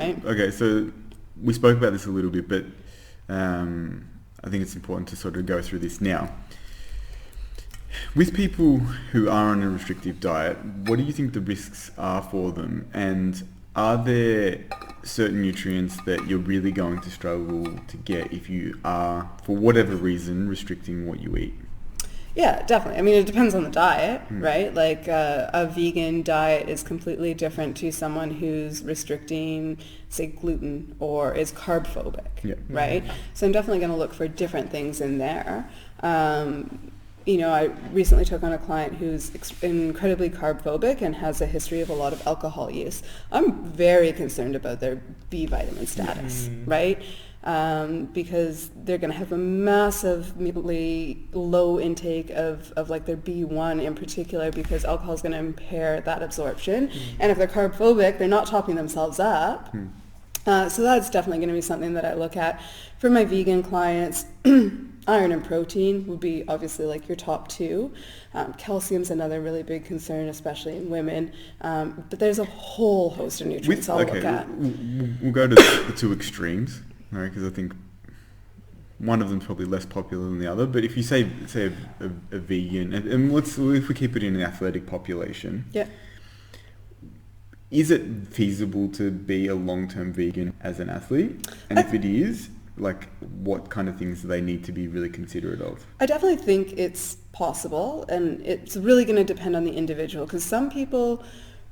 right? Okay, so we spoke about this a little bit, but I think it's important to sort of go through this now. With people who are on a restrictive diet, what do you think the risks are for them? And are there certain nutrients that you're really going to struggle to get if you are, for whatever reason, restricting what you eat? Yeah, definitely. I mean, it depends on the diet, right? Like a vegan diet is completely different to someone who's restricting, say, gluten or is carb phobic, right? So I'm definitely going to look for different things in there. I recently took on a client who's incredibly carb phobic and has a history of a lot of alcohol use. I'm very concerned about their B vitamin status, right? Because they're going to have a massively low intake of like their B1 in particular, because alcohol is going to impair that absorption. And if they're carb phobic, they're not topping themselves up. So that's definitely going to be something that I look at. For my vegan clients, iron and protein would be obviously like your top two. Calcium's another really big concern, especially in women. But there's a whole host of nutrients I'll look at. We'll go to the two extremes, right? Because I think one of them's probably less popular than the other. But if you say a vegan, and if we keep it in an athletic population, is it feasible to be a long-term vegan as an athlete? And if it is, like, what kind of things do they need to be really considerate of? I definitely think it's possible, and it's really going to depend on the individual, because some people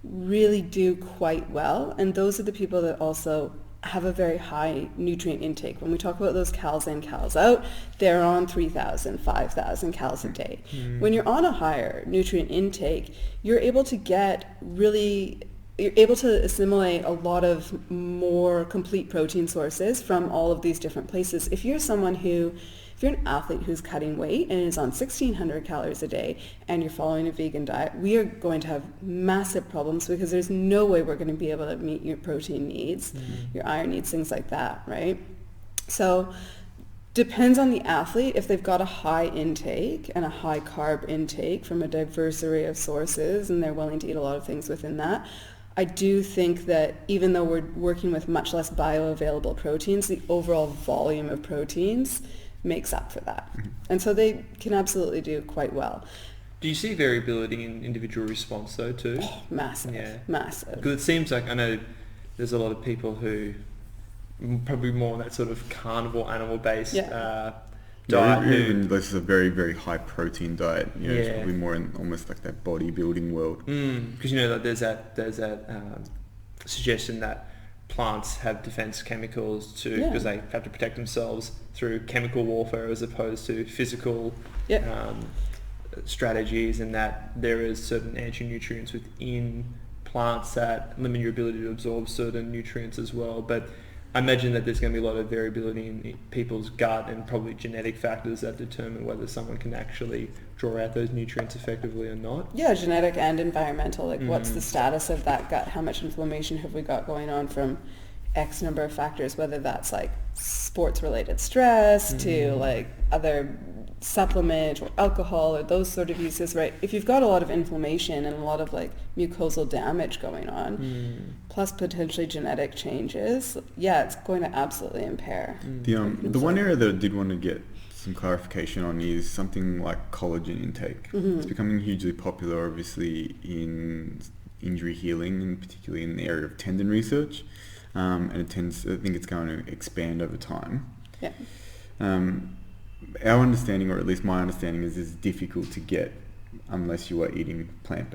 really do quite well, and those are the people that also have a very high nutrient intake. When we talk about those cals in, cals out, they're on 3,000, 5,000 cals a day. When you're on a higher nutrient intake, you're able to assimilate a lot of more complete protein sources from all of these different places. If you're an athlete who's cutting weight and is on 1,600 calories a day and you're following a vegan diet, we are going to have massive problems, because there's no way we're going to be able to meet your protein needs, your iron needs, things like that, right? So depends on the athlete. If they've got a high intake and a high carb intake from a diverse array of sources and they're willing to eat a lot of things within that, I do think that even though we're working with much less bioavailable proteins, the overall volume of proteins makes up for that. And so they can absolutely do quite well. Do you see variability in individual response though too? Oh, massive, massive. Because it seems like, I know there's a lot of people who probably more on that sort of carnivore animal based diet. Even this is a very, very high protein diet. It's probably more in almost like that bodybuilding world. Because like there's that suggestion that plants have defense chemicals because they have to protect themselves through chemical warfare as opposed to physical strategies, and that there is certain anti-nutrients within plants that limit your ability to absorb certain nutrients as well. But I imagine that there's going to be a lot of variability in people's gut and probably genetic factors that determine whether someone can actually draw out those nutrients effectively or not. Yeah, genetic and environmental. Like what's the status of that gut? How much inflammation have we got going on from X number of factors, whether that's like sports-related stress to like other supplement or alcohol or those sort of uses, right? If you've got a lot of inflammation and a lot of like mucosal damage going on, plus potentially genetic changes, it's going to absolutely impair. The one area that I did want to get some clarification on is something like collagen intake. It's becoming hugely popular, obviously, in injury healing, and particularly in the area of tendon research. And I think it's going to expand over time. Our understanding, or at least my understanding, is it's difficult to get unless you are eating plant-based.